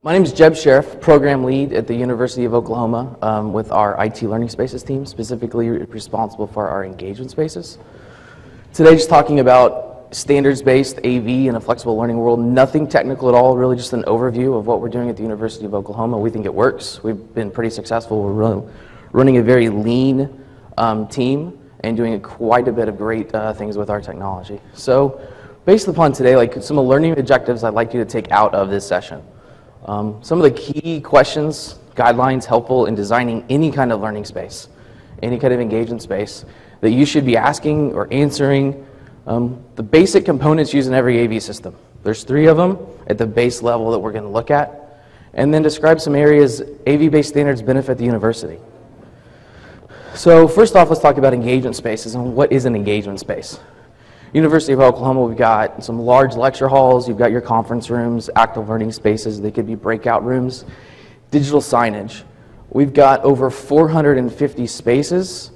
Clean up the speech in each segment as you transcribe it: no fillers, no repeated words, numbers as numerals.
My name is Jeb Sheriff, program lead at the University of Oklahoma with our IT Learning Spaces team, specifically responsible for our engagement spaces. Today, just talking about standards-based AV in a flexible learning world. Nothing technical at all, really just an overview of what we're doing at the University of Oklahoma. We think it works. We've been pretty successful. We're running a very lean team and doing quite a bit of great things with our technology. So, based upon today, like some of the learning objectives I'd like you to take out of this session. Some of the key questions, guidelines helpful in designing any kind of learning space, any kind of engagement space that you should be asking or answering. The basic components used in every AV system. There's 3 of them at the base level that we're going to look at. And then describe some areas AV-based standards benefit the university. So first off, let's talk about engagement spaces and what is an engagement space. University of Oklahoma, we've got some large lecture halls, you've got your conference rooms, active learning spaces, they could be breakout rooms, digital signage. We've got over 450 spaces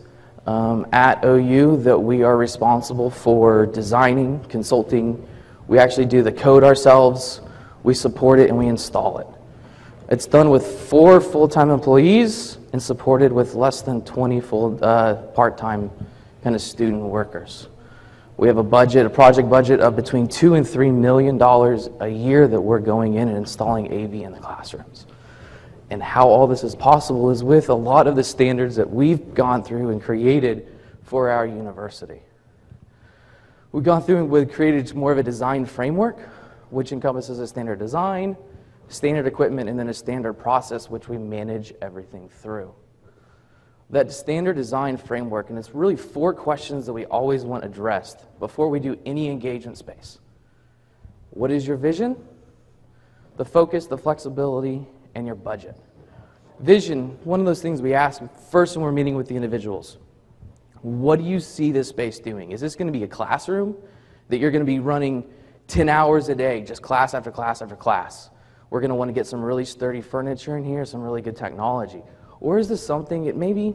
at OU that we are responsible for designing, consulting. We actually do the code ourselves, we support it, and we install it. It's done with 4 full-time employees and supported with less than 20 part-time kind of student workers. We have a project budget of between $2 and $3 million a year that we're going in and installing AV in the classrooms. And how all this is possible is with a lot of the standards that we've gone through and created for our university. We've gone through and we've created more of a design framework, which encompasses a standard design, standard equipment, and then a standard process which we manage everything through. That standard design framework, and it's really 4 questions that we always want addressed before we do any engagement space. What is your vision? The focus, the flexibility, and your budget. Vision, one of those things we ask first when we're meeting with the individuals. What do you see this space doing? Is this going to be a classroom that you're going to be running 10 hours a day, just class after class after class? We're going to want to get some really sturdy furniture in here, some really good technology. Or is this something that maybe,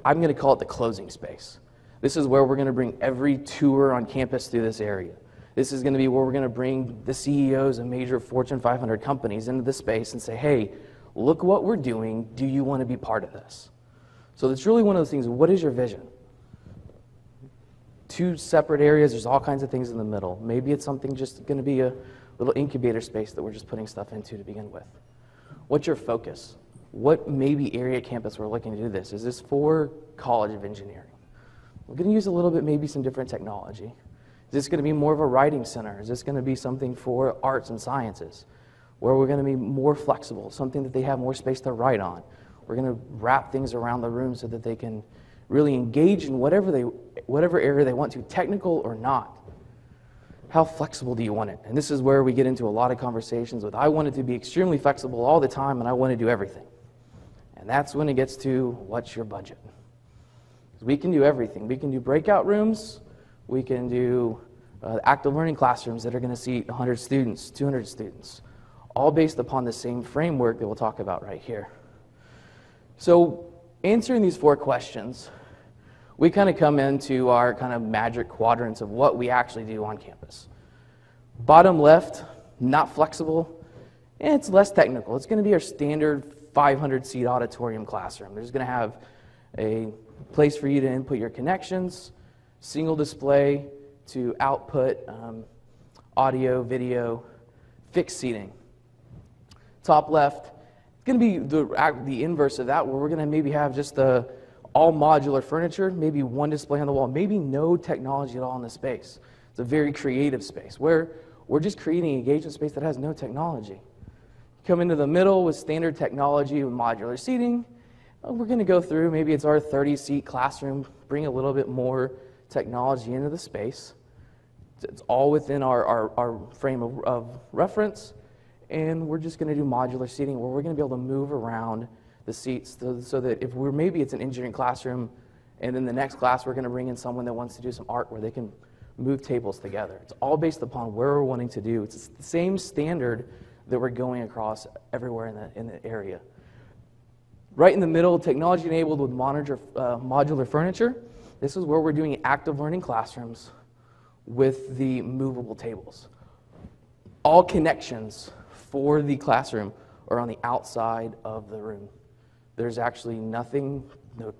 I'm going to call it the closing space. This is where we're going to bring every tour on campus through this area. This is going to be where we're going to bring the CEOs of major Fortune 500 companies into the space and say, hey, look what we're doing. Do you want to be part of this? So it's really one of those things, what is your vision? 2 separate areas, there's all kinds of things in the middle. Maybe it's something just going to be a little incubator space that we're just putting stuff into to begin with. What's your focus? What maybe area campus we're looking to do this? Is this for College of Engineering? We're going to use a little bit, maybe some different technology. Is this going to be more of a writing center? Is this going to be something for arts and sciences, where we're going to be more flexible, something that they have more space to write on? We're going to wrap things around the room so that they can really engage in whatever area they want to, technical or not. How flexible do you want it? And this is where we get into a lot of conversations with, I want it to be extremely flexible all the time, and I want to do everything. And that's when it gets to, what's your budget? We can do everything. We can do breakout rooms. We can do active learning classrooms that are going to seat 100 students, 200 students, all based upon the same framework that we'll talk about right here. So answering these 4 questions, we kind of come into our kind of magic quadrants of what we actually do on campus. Bottom left, not flexible, and it's less technical. It's going to be our standard 500-seat auditorium classroom. There's going to have a place for you to input your connections, single display to output audio, video, fixed seating. Top left, it's going to be the inverse of that, where we're going to maybe have just the all modular furniture, maybe 1 display on the wall, maybe no technology at all in the space. It's a very creative space where we're just creating an engagement space that has no technology. Come into the middle with standard technology with modular seating. We're going to go through, maybe it's our 30-seat classroom, bring a little bit more technology into the space. It's all within our frame of reference, and we're just going to do modular seating where we're going to be able to move around the seats so that if maybe it's an engineering classroom, and then the next class we're going to bring in someone that wants to do some art where they can move tables together. It's all based upon where we're wanting to do. It's the same standard that we're going across everywhere in the area. Right in the middle, technology enabled with modular furniture. This is where we're doing active learning classrooms with the movable tables. All connections for the classroom are on the outside of the room. There's actually nothing,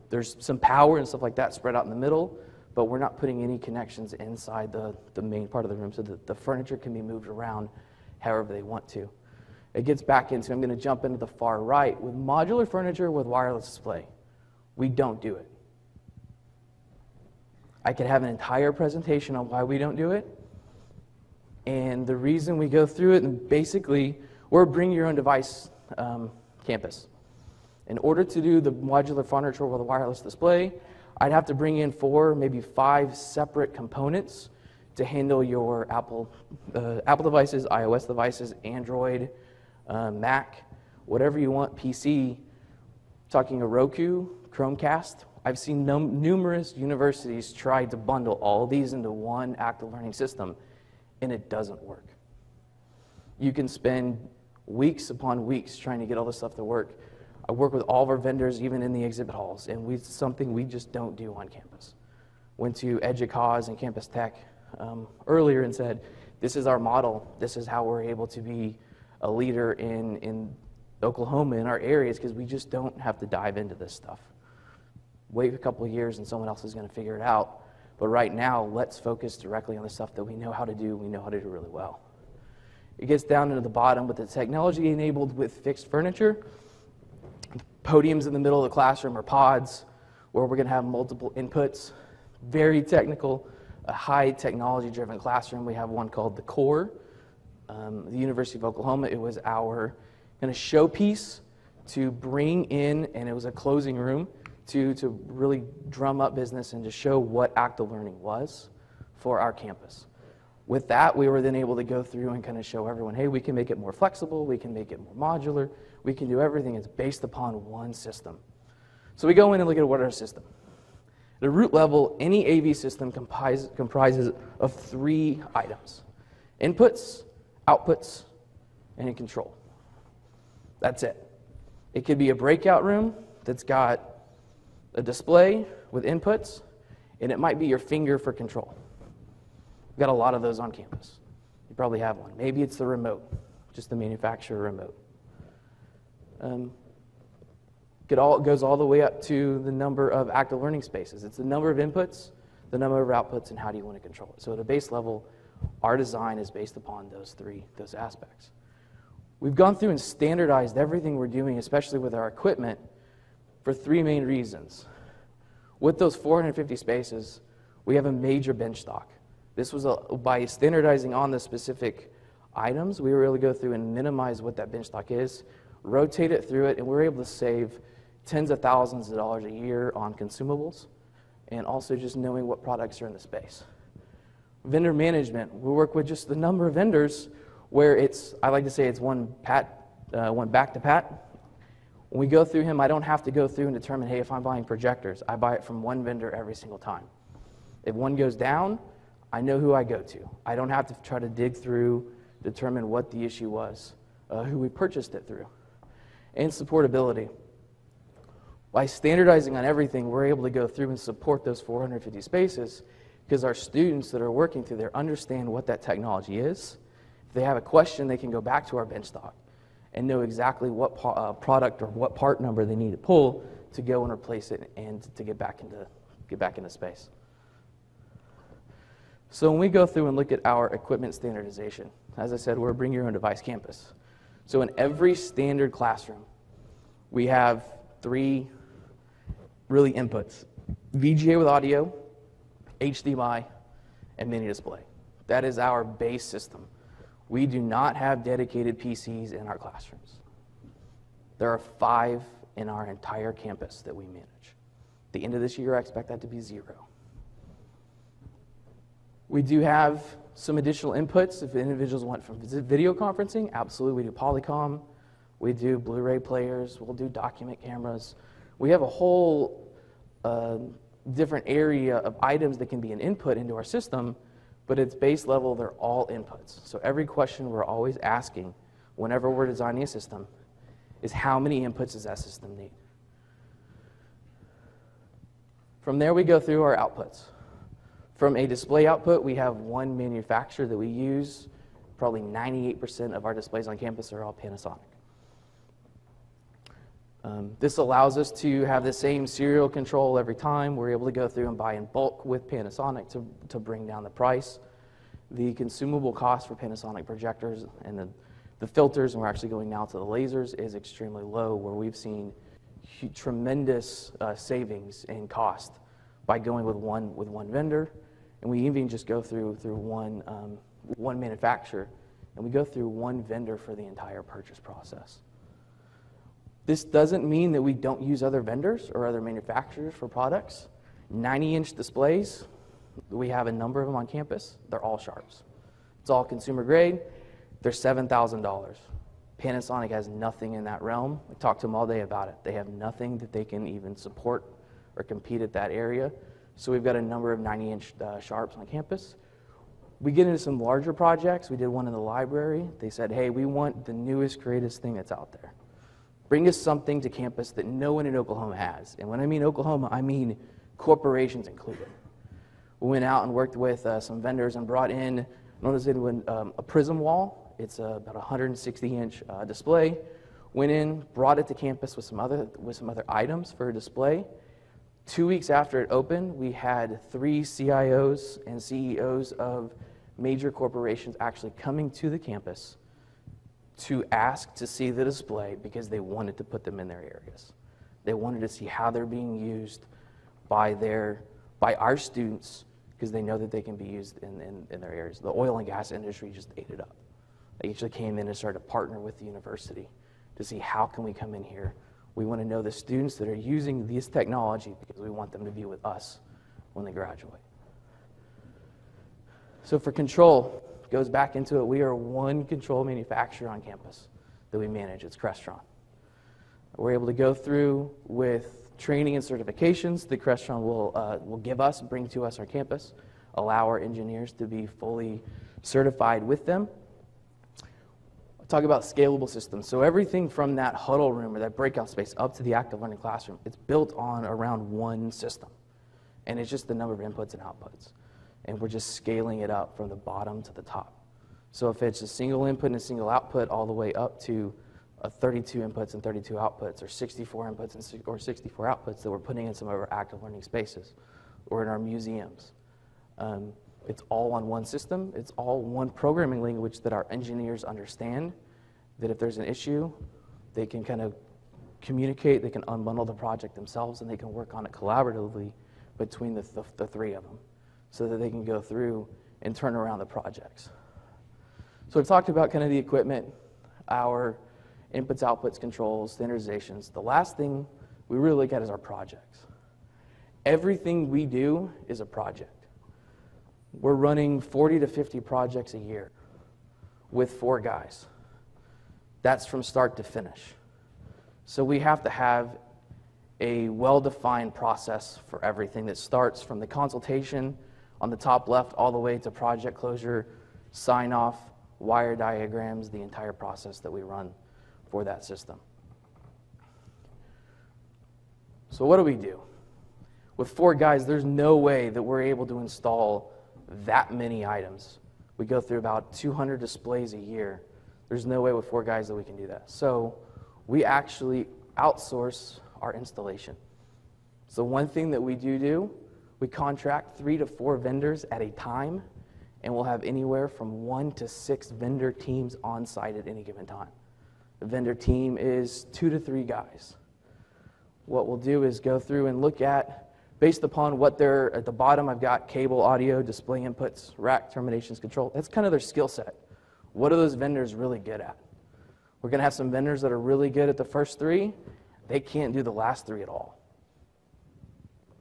there's some power and stuff like that spread out in the middle, but we're not putting any connections inside the main part of the room so that the furniture can be moved around however they want to. It gets back into, I'm going to jump into the far right, with modular furniture with wireless display. We don't do it. I could have an entire presentation on why we don't do it. And the reason we go through it, and basically, we're a bring your own device campus. In order to do the modular furniture with a wireless display, I'd have to bring in 4, maybe 5 separate components to handle your Apple devices, iOS devices, Android, Mac, whatever you want, PC. Talking a Roku, Chromecast. I've seen numerous universities try to bundle all these into one active learning system, and it doesn't work. You can spend weeks upon weeks trying to get all this stuff to work. I work with all of our vendors, even in the exhibit halls, and it's something we just don't do on campus. Went to EDUCAUSE and Campus Tech earlier and said, this is our model. This is how we're able to be a leader in Oklahoma, in our areas, because we just don't have to dive into this stuff. Wait a couple of years and someone else is going to figure it out. But right now, let's focus directly on the stuff that we know how to do, we know how to do really well. It gets down into the bottom with the technology enabled with fixed furniture. Podiums in the middle of the classroom are pods where we're going to have multiple inputs. Very technical, a high technology driven classroom. We have one called the Core. The University of Oklahoma, it was our kind of showpiece to bring in, and it was a closing room to really drum up business and to show what active learning was for our campus. With that, we were then able to go through and kind of show everyone, hey, we can make it more flexible, we can make it more modular, we can do everything. It's based upon one system. So we go in and look at what our system. At a root level, any AV system comprises of 3 items: inputs, outputs, and control. That's it. It could be a breakout room that's got a display with inputs, and it might be your finger for control. We've got a lot of those on campus. You probably have one. Maybe it's the remote, just the manufacturer remote. It goes all the way up to the number of active learning spaces. It's the number of inputs, the number of outputs, and how do you want to control it. So at a base level, our design is based upon those aspects. We've gone through and standardized everything we're doing, especially with our equipment, for 3 main reasons. With those 450 spaces, we have a major bench stock. This was by standardizing on the specific items, we were able to go through and minimize what that bench stock is, rotate it through it, and we're able to save tens of thousands of dollars a year on consumables, and also just knowing what products are in the space. Vendor management, we work with just the number of vendors where it's, I like to say it's one back to pat. When we go through him, I don't have to go through and determine, hey, if I'm buying projectors, I buy it from one vendor every single time. If one goes down, I know who I go to. I don't have to try to dig through, determine what the issue was, who we purchased it through. And supportability. By standardizing on everything, we're able to go through and support those 450 spaces because our students that are working through there understand what that technology is. If they have a question, they can go back to our bench stock and know exactly what product or what part number they need to pull to go and replace it and to get back into space. So when we go through and look at our equipment standardization, as I said, we're a bring your own device campus. So in every standard classroom, we have 3 really inputs: VGA with audio, HDMI, and mini display. That is our base system. We do not have dedicated PCs in our classrooms. There are 5 in our entire campus that we manage. At the end of this year, I expect that to be 0. We do have some additional inputs if individuals want from video conferencing. Absolutely, we do Polycom. We do Blu-ray players. We'll do document cameras. We have a whole different area of items that can be an input into our system, but at base level, they're all inputs. So every question we're always asking whenever we're designing a system is how many inputs does that system need? From there, we go through our outputs. From a display output, we have one manufacturer that we use. Probably 98% of our displays on campus are all Panasonic. This allows us to have the same serial control every time. We're able to go through and buy in bulk with Panasonic to bring down the price. The consumable cost for Panasonic projectors and the filters, and we're actually going now to the lasers, is extremely low, where we've seen tremendous savings in cost by going with one vendor. And we even just go through one manufacturer, and we go through one vendor for the entire purchase process. This doesn't mean that we don't use other vendors or other manufacturers for products. 90-inch displays, we have a number of them on campus. They're all Sharps. It's all consumer grade. They're $7,000. Panasonic has nothing in that realm. We talked to them all day about it. They have nothing that they can even support or compete at that area. So we've got a number of 90-inch Sharps on campus. We get into some larger projects. We did one in the library. They said, hey, we want the newest, greatest thing that's out there. Bring us something to campus that no one in Oklahoma has. And when I mean Oklahoma, I mean corporations included. We went out and worked with some vendors and brought in, a prism wall. It's about a 160-inch display. Went in, brought it to campus with some other items for a display. 2 weeks after it opened, we had 3 CIOs and CEOs of major corporations actually coming to the campus to ask to see the display because they wanted to put them in their areas. They wanted to see how they're being used by our students because they know that they can be used in their areas. The oil and gas industry just ate it up. They actually came in and started to partner with the university to see how can we come in here. We want to know the students that are using this technology because we want them to be with us when they graduate. So for control, goes back into it. We are one control manufacturer on campus that we manage. It's Crestron. We're able to go through with training and certifications that Crestron will give us, bring to us our campus, allow our engineers to be fully certified with them. I'll talk about scalable systems. So everything from that huddle room or that breakout space up to the active learning classroom, it's built on around one system. And it's just the number of inputs and outputs. And we're just scaling it up from the bottom to the top. So if it's a single input and a single output all the way up to 32 inputs and 32 outputs, or 64 inputs or 64 outputs that we're putting in some of our active learning spaces or in our museums. It's all on one system. It's all one programming language that our engineers understand, that if there's an issue, they can kind of communicate, they can unbundle the project themselves, and they can work on it collaboratively between the 3 of them, so that they can go through and turn around the projects. So we've talked about kind of the equipment, our inputs, outputs, controls, standardizations. The last thing we really look at is our projects. Everything we do is a project. We're running 40 to 50 projects a year with 4 guys. That's from start to finish. So we have to have a well-defined process for everything that starts from the consultation on the top left all the way to project closure, sign-off, wire diagrams, the entire process that we run for that system. So what do we do? With 4 guys, there's no way that we're able to install that many items. We go through about 200 displays a year. There's no way with 4 guys that we can do that. So we actually outsource our installation. So one thing that we do, we contract 3 to 4 vendors at a time, and we'll have anywhere from 1 to 6 vendor teams on site at any given time. The vendor team is 2 to 3 guys. What we'll do is go through and look at, based upon what they're, at the bottom I've got cable, audio, display inputs, rack terminations, control. That's kind of their skill set. What are those vendors really good at? We're going to have some vendors that are really good at the first 3. They can't do the last 3 at all.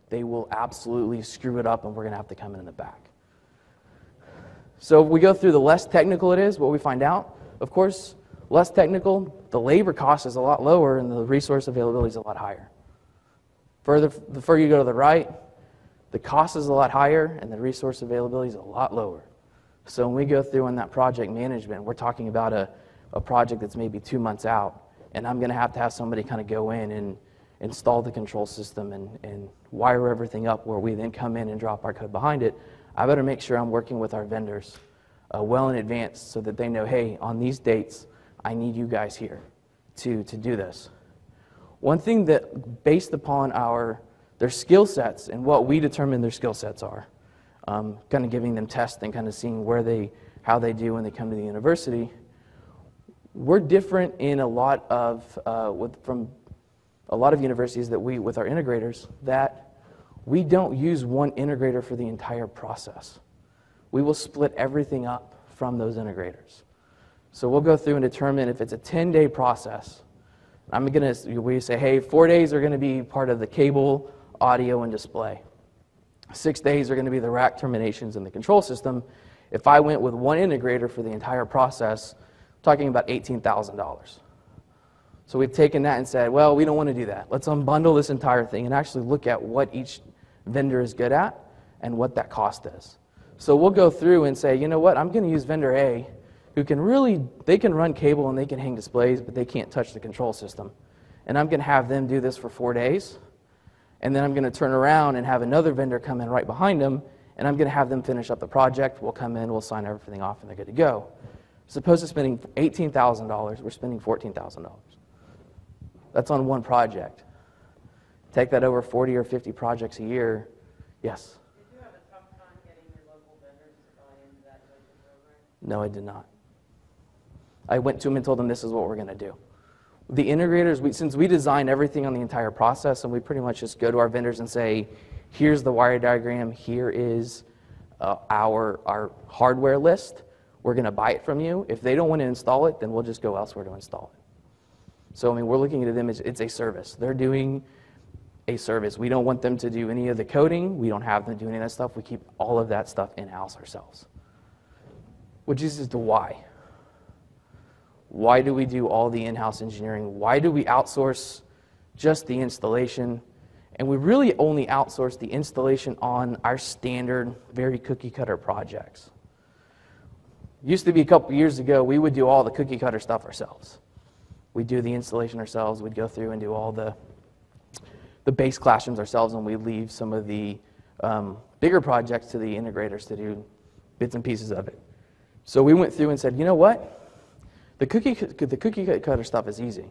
They will absolutely screw it up, and we're going to have to come in the back. So if we go through, the less technical it is, what we find out, of course, less technical, the labor cost is a lot lower and the resource availability is a lot higher. The further you go to the right, the cost is a lot higher and the resource availability is a lot lower. So when we go through on that project management, we're talking about a project that's maybe 2 months out, and I'm going to have somebody kind of go in and install the control system and wire everything up where we then come in and drop our code behind it. I better make sure I'm working with our vendors well in advance so that they know, hey, on these dates, I need you guys here to do this. One thing that, based upon their skill sets and what we determine their skill sets are, kind of giving them tests and kind of seeing how they do when they come to the university, we're different in a lot of, from a lot of universities that with our integrators, that we don't use one integrator for the entire process. We will split everything up from those integrators. So we'll go through and determine if it's a 10-day process. We say, hey, 4 days are going to be part of the cable, audio, and display. 6 days are going to be the rack terminations and the control system. If I went with one integrator for the entire process, I'm talking about $18,000. So we've taken that and said, well, we don't want to do that. Let's unbundle this entire thing and actually look at what each vendor is good at and what that cost is. So we'll go through and say, you know what, I'm going to use vendor A, who they can run cable and they can hang displays, but they can't touch the control system. And I'm going to have them do this for 4 days. And then I'm going to turn around and have another vendor come in right behind them, and I'm going to have them finish up the project. We'll come in, we'll sign everything off, and they're good to go. As opposed to spending $18,000, we're spending $14,000. That's on one project. Take that over 40 or 50 projects a year. Yes? Did you have a tough time getting your local vendors to buy into that type of program? No, I did not. I went to them and told them this is what we're going to do. The integrators, since we design everything on the entire process, and we pretty much just go to our vendors and say, here's the wire diagram, here is our hardware list, we're going to buy it from you. If they don't want to install it, then we'll just go elsewhere to install it. So, we're looking at them as it's a service. They're doing a service. We don't want them to do any of the coding. We don't have them do any of that stuff. We keep all of that stuff in-house ourselves. Which is the why. Why do we do all the in-house engineering? Why do we outsource just the installation? And we really only outsource the installation on our standard, very cookie-cutter projects. Used to be a couple years ago, we would do all the cookie-cutter stuff ourselves. We'd do the installation ourselves. We'd go through and do all the base classrooms ourselves, and we'd leave some of the bigger projects to the integrators to do bits and pieces of it. So we went through and said, you know what? The cookie cutter stuff is easy.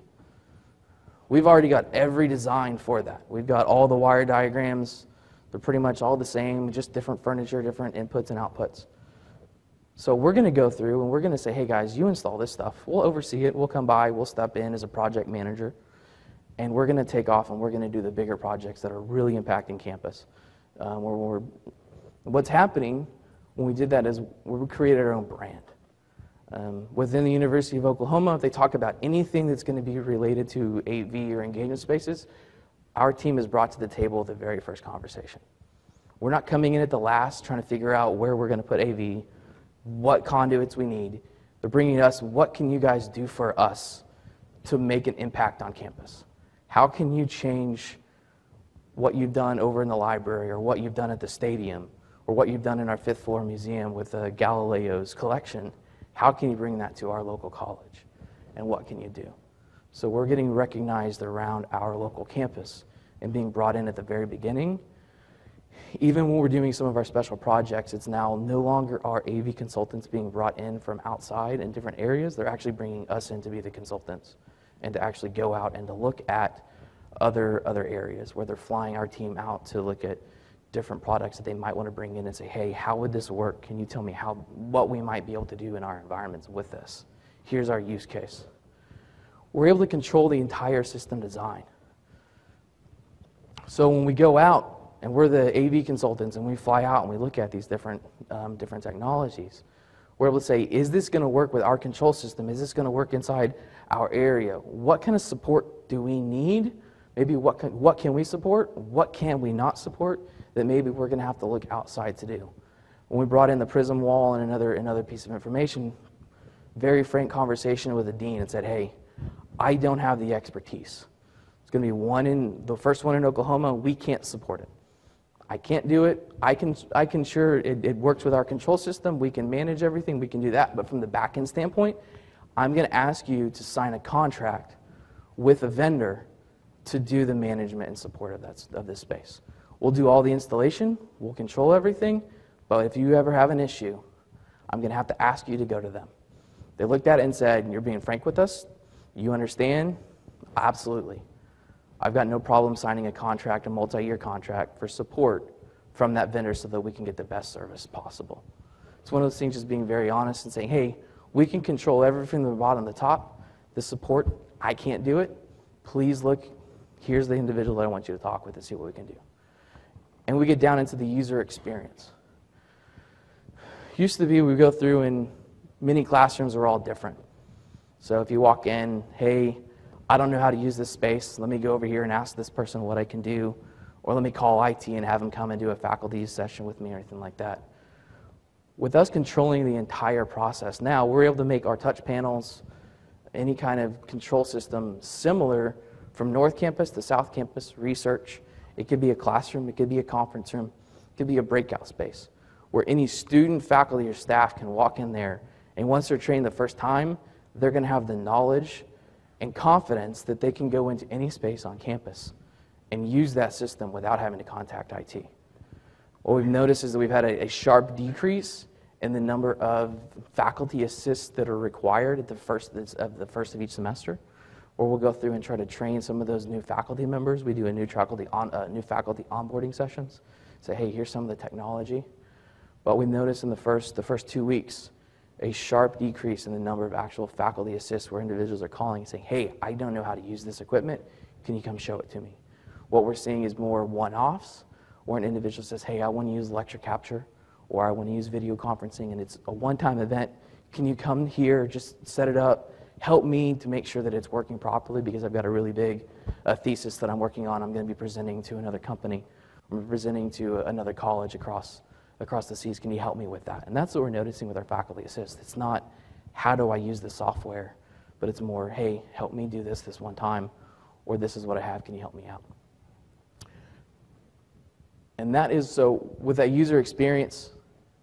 We've already got every design for that. We've got all the wire diagrams. They're pretty much all the same, just different furniture, different inputs and outputs. So we're going to go through and we're going to say, hey guys, you install this stuff. We'll oversee it. We'll come by. We'll step in as a project manager. And we're going to take off and we're going to do the bigger projects that are really impacting campus. What's happening when we did that is we created our own brand. Within the University of Oklahoma, if they talk about anything that's going to be related to AV or engagement spaces, our team is brought to the table at the very first conversation. We're not coming in at the last trying to figure out where we're going to put AV, what conduits we need. They're bringing us, what can you guys do for us to make an impact on campus? How can you change what you've done over in the library or what you've done at the stadium or what you've done in our 5th floor museum with Galileo's collection? How can you bring that to our local college? And what can you do? So we're getting recognized around our local campus and being brought in at the very beginning. Even when we're doing some of our special projects, it's now no longer our AV consultants being brought in from outside in different areas. They're actually bringing us in to be the consultants and to actually go out and to look at other areas where they're flying our team out to look at different products that they might want to bring in and say, hey, how would this work? Can you tell me what we might be able to do in our environments with this? Here's our use case. We're able to control the entire system design. So when we go out and we're the AV consultants and we fly out and we look at these different technologies, we're able to say, is this going to work with our control system? Is this going to work inside our area? What kind of support do we need? Maybe what can we support? What can we not support that maybe we're going to have to look outside to do? When we brought in the Prism wall and another piece of information, very frank conversation with the dean and said, hey, I don't have the expertise. It's going to be the first one in Oklahoma. We can't support it. I can't do it. I can sure it works with our control system. We can manage everything. We can do that. But from the back end standpoint, I'm going to ask you to sign a contract with a vendor to do the management and support of this space. We'll do all the installation. We'll control everything. But if you ever have an issue, I'm going to have to ask you to go to them. They looked at it and said, you're being frank with us? You understand? Absolutely. I've got no problem signing a contract, a multi-year contract for support from that vendor so that we can get the best service possible. It's one of those things, just being very honest and saying, hey, we can control everything from the bottom to the top. The support, I can't do it. Please look, here's the individual that I want you to talk with and see what we can do. And we get down into the user experience. Used to be we go through and many classrooms are all different. So if you walk in, hey, I don't know how to use this space. Let me go over here and ask this person what I can do. Or let me call IT and have them come and do a faculty session with me or anything like that. With us controlling the entire process now, we're able to make our touch panels, any kind of control system similar from North Campus to South Campus, research. It could be a classroom, it could be a conference room, it could be a breakout space where any student, faculty, or staff can walk in there, and once they're trained the first time, they're going to have the knowledge and confidence that they can go into any space on campus and use that system without having to contact IT. What we've noticed is that we've had a sharp decrease in the number of faculty assists that are required at the first of each semester, or we'll go through and try to train some of those new faculty members. We do a new faculty onboarding sessions. Say, hey, here's some of the technology. But we noticed in the first 2 weeks a sharp decrease in the number of actual faculty assists where individuals are calling and saying, hey, I don't know how to use this equipment. Can you come show it to me? What we're seeing is more one-offs where an individual says, hey, I want to use lecture capture or I want to use video conferencing and it's a one-time event. Can you come here, just set it up, help me to make sure that it's working properly because I've got a really big thesis that I'm working on. I'm going to be presenting to another company. I'm presenting to another college across the seas. Can you help me with that? And that's what we're noticing with our faculty assist. It's not, how do I use the software? But it's more, hey, help me do this one time, or this is what I have. Can you help me out? And that is, so with that user experience,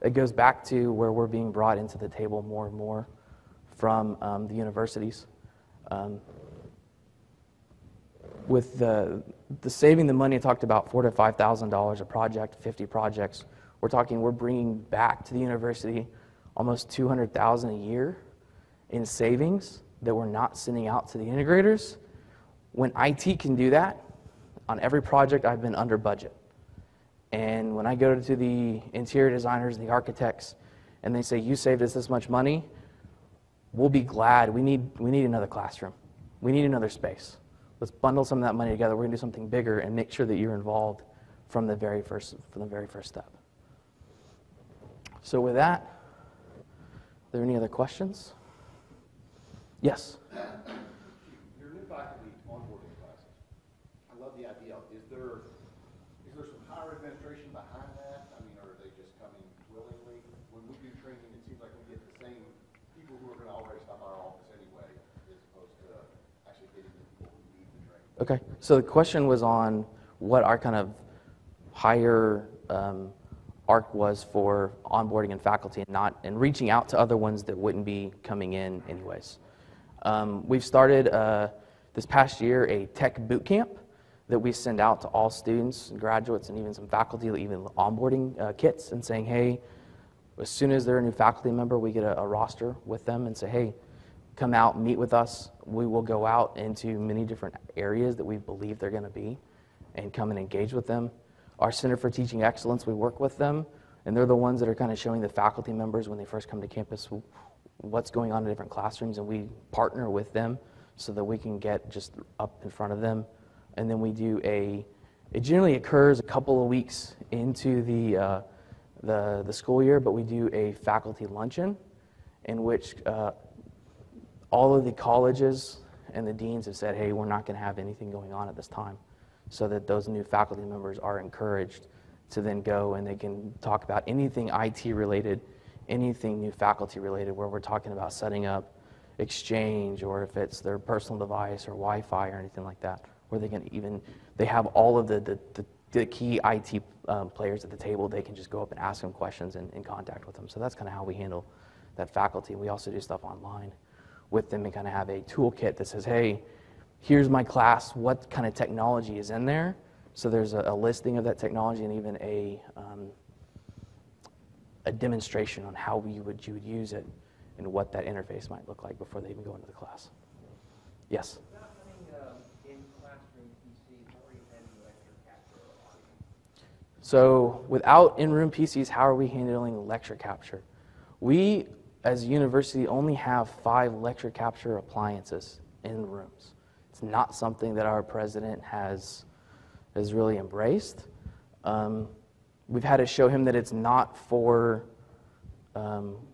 it goes back to where we're being brought into the table more and more from the universities. With the saving the money, I talked about $4,000 to $5,000 a project, 50 projects. We're bringing back to the university almost $200,000 a year in savings that we're not sending out to the integrators. When IT can do that, on every project I've been under budget. And when I go to the interior designers, the architects, and they say, you saved us this much money, we'll be glad. We need another classroom. We need another space. Let's bundle some of that money together. We're going to do something bigger and make sure that you're involved from the very first step. So with that, are there any other questions? Yes? Your new faculty onboarding classes, I love the idea. Is there some higher administration behind that? I mean, or are they just coming willingly? When we do training, it seems like we get the same people who are going to already stop our office anyway, as opposed to actually getting the people who need the training. Okay, so the question was on what our kind of higher arc was for onboarding and faculty and reaching out to other ones that wouldn't be coming in anyways. We've started this past year a tech boot camp that we send out to all students and graduates and even some faculty, even onboarding kits, and saying, hey, as soon as they're a new faculty member, we get a roster with them and say, hey, come out, meet with us. We will go out into many different areas that we believe they're going to be and come and engage with them. Our Center for Teaching Excellence, we work with them, and they're the ones that are kind of showing the faculty members when they first come to campus what's going on in different classrooms, and we partner with them so that we can get just up in front of them. And then we do it generally occurs a couple of weeks into the school year, but we do a faculty luncheon in which all of the colleges and the deans have said, hey, we're not going to have anything going on at this time, so that those new faculty members are encouraged to then go and they can talk about anything IT related, anything new faculty related, where we're talking about setting up Exchange, or if it's their personal device or Wi-Fi or anything like that, where they have all of the key IT players at the table. They can just go up and ask them questions and in contact with them. So that's kind of how we handle that faculty. We also do stuff online with them and kind of have a toolkit that says, hey, here's my class, what kind of technology is in there? So there's a listing of that technology and even a demonstration on how you would use it and what that interface might look like before they even go into the class. Yes? Is that happening in classrooms? You see So without in-room PCs, how are we handling lecture capture? We, as a university, only have 5 lecture capture appliances in rooms. It's not something that our president has really embraced. We've had to show him that it's not for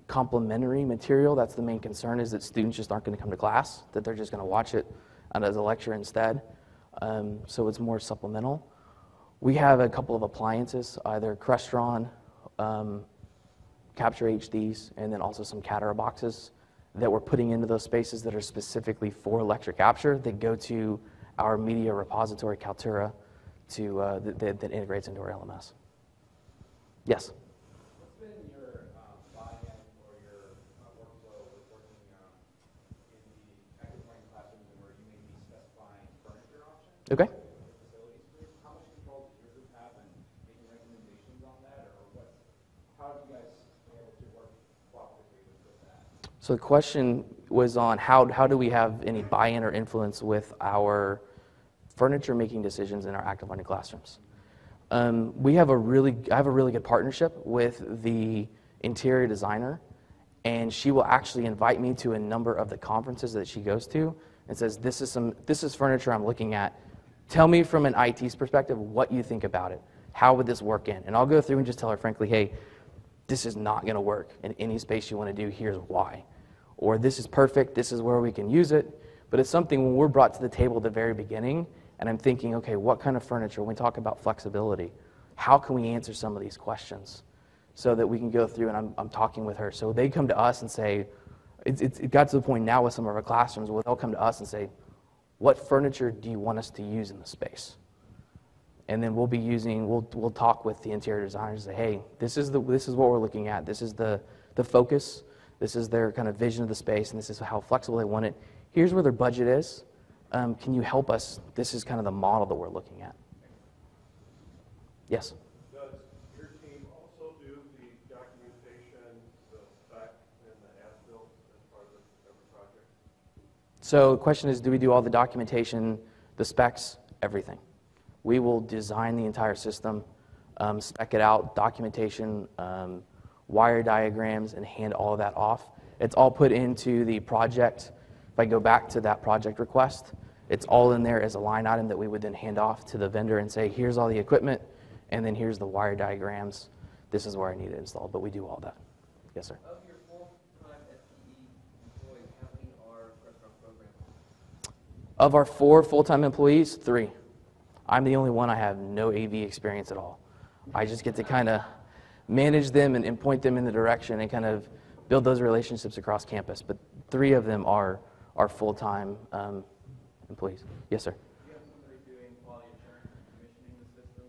complementary material. That's the main concern, is that students just aren't going to come to class, that they're just going to watch it as a lecture instead. So it's more supplemental. We have a couple of appliances, either Crestron, Capture HDs, and then also some Catara boxes that we're putting into those spaces that are specifically for lecture capture that go to our media repository, Kaltura, that integrates into our LMS. Yes? What's been your buy-in or your workflow with working in the active learning classrooms and where you may be specifying furniture options? Okay. For the facilities group? How much control does your group have in making recommendations on that, or how have you guys been able to work cooperatively with that? So the question was on how do we have any buy-in or influence with our furniture making decisions in our active learning classrooms. I have a really good partnership with the interior designer, and she will actually invite me to a number of the conferences that she goes to and says, this is furniture I'm looking at. Tell me from an IT's perspective what you think about it. How would this work in? And I'll go through and just tell her frankly, hey, this is not going to work in any space you want to do. Here's why. Or this is perfect. This is where we can use it. But it's something when we're brought to the table at the very beginning, and I'm thinking, okay, what kind of furniture? When we talk about flexibility, how can we answer some of these questions so that we can go through, and I'm talking with her. So they come to us and say, it got to the point now with some of our classrooms where they'll come to us and say, what furniture do you want us to use in the space? And then we'll talk with the interior designers and say, hey, this is what we're looking at. This is the focus. This is their kind of vision of the space, and this is how flexible they want it. Here's where their budget is. Can you help us? This is kind of the model that we're looking at. Yes? Does your team also do the documentation, the spec, and the as-built as part of every project? So the question is, do we do all the documentation, the specs, everything? We will design the entire system, spec it out, documentation, wire diagrams, and hand all of that off. It's all put into the project. If I go back to that project request, it's all in there as a line item that we would then hand off to the vendor and say, here's all the equipment, and then here's the wire diagrams. This is where I need it installed, but we do all that. Yes, sir? Of your full-time FTE employees, how many are restaurant programmers? Of our 4 full-time employees, 3. I'm the only one. I have no AV experience at all. I just get to kind of manage them and point them in the direction and kind of build those relationships across campus. But 3 of them are full-time employees. Yes, sir? Do you have somebody doing quality assurance and commissioning the system?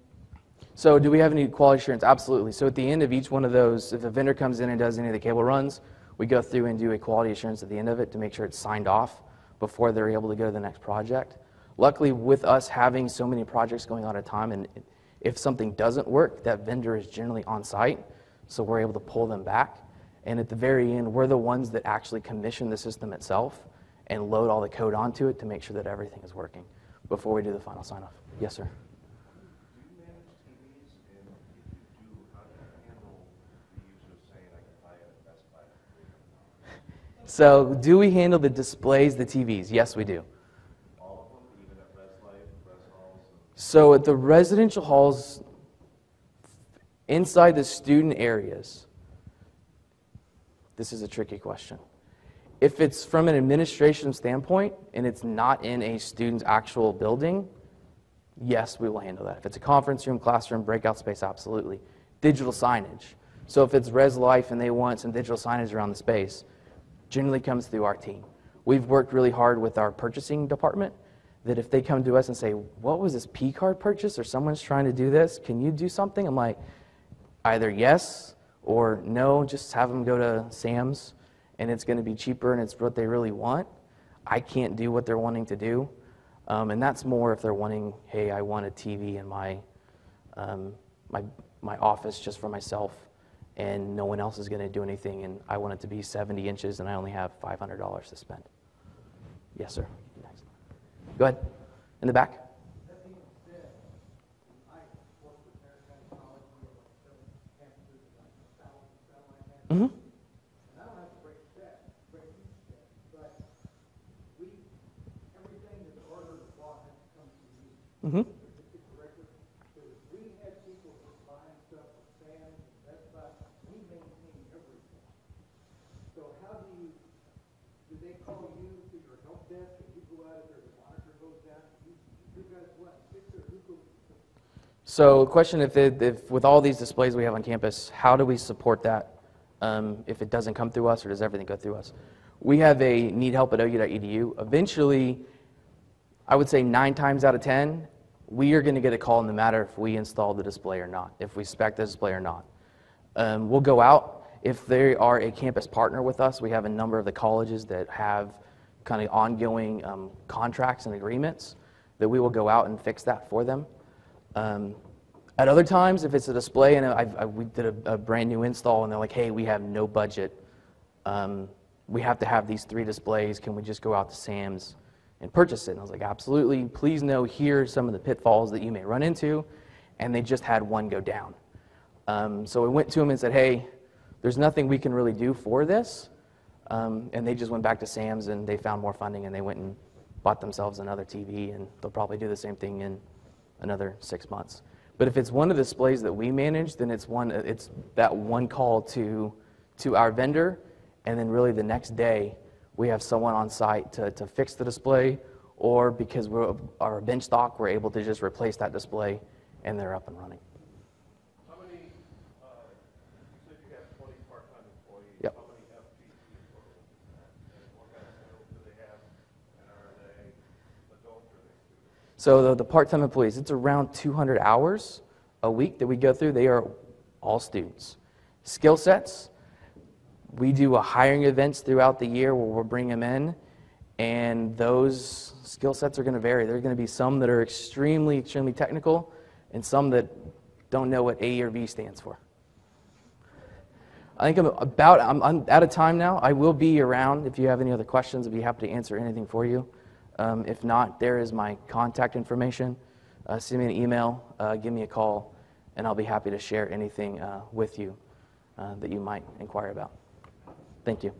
So do we have any quality assurance? Absolutely. So at the end of each one of those, if a vendor comes in and does any of the cable runs, we go through and do a quality assurance at the end of it to make sure it's signed off before they're able to go to the next project. Luckily, with us having so many projects going on at a time, and if something doesn't work, that vendor is generally on site, so we're able to pull them back. And at the very end, we're the ones that actually commission the system itself and load all the code onto it to make sure that everything is working before we do the final sign-off. Yes, sir? Do you manage TVs? And if you do, how do you handle the users saying, I can buy it at Best Buy for $300? So do we handle the displays, the TVs? Yes, we do. All of them, even at Res Light, Res Halls? So at the residential halls, inside the student areas, this is a tricky question. If it's from an administration standpoint and it's not in a student's actual building, yes, we will handle that. If it's a conference room, classroom, breakout space, absolutely. Digital signage. So if it's Res Life and they want some digital signage around the space, generally comes through our team. We've worked really hard with our purchasing department that if they come to us and say, what was this P card purchase, or someone's trying to do this, can you do something? I'm like, either yes or no, just have them go to Sam's and it's going to be cheaper and it's what they really want. I can't do what they're wanting to do. And that's more if they're wanting, hey, I want a TV in my office just for myself and no one else is going to do anything and I want it to be 70 inches and I only have $500 to spend. Yes, sir. Next. Go ahead. In the back. That being said, I worked with American College Mm-hmm. And I don't have to break each step, but everything that's ordered or bought has to come to me. Mm-hmm. Logistic director, because we had people just buying stuff from Sam's and Best Buy. We maintain everything. So how do they call you to your help desk and you go out if there's a monitor goes down? You guys what, fix it or who goes? So question, if with all these displays we have on campus, how do we support that if it doesn't come through us or does everything go through us? We have a need help at OU.edu. Eventually, I would say 9 times out of 10, we are going to get a call no matter if we install the display or not, if we spec the display or not. We'll go out. If they are a campus partner with us, we have a number of the colleges that have kind of ongoing contracts and agreements that we will go out and fix that for them. At other times, if it's a display and we did a brand new install and they're like, hey, we have no budget. We have to have these 3 displays. Can we just go out to Sam's and purchase it? And I was like, absolutely. Please know here are some of the pitfalls that you may run into. And they just had one go down. So we went to them and said, hey, there's nothing we can really do for this. And they just went back to Sam's and they found more funding and they went and bought themselves another TV, and they'll probably do the same thing in another 6 months. But if it's one of the displays that we manage, then it's that one call to our vendor, and then really the next day we have someone on site to fix the display, or because our bench stock, we're able to just replace that display and they're up and running. How many, you said you have 20 part-time employees. Yep. How many FTE total? And what kind of skills do they have? And are they adults or are they students? So the part-time employees, it's around 200 hours a week that we go through. They are all students. Skill sets, we do a hiring events throughout the year where we'll bring them in, and those skill sets are going to vary. There are going to be some that are extremely, extremely technical, and some that don't know what A or V stands for. I think I'm out of time now. I will be around if you have any other questions. I'd be happy to answer anything for you. If not, there is my contact information. Send me an email, give me a call, and I'll be happy to share anything with you that you might inquire about. Thank you.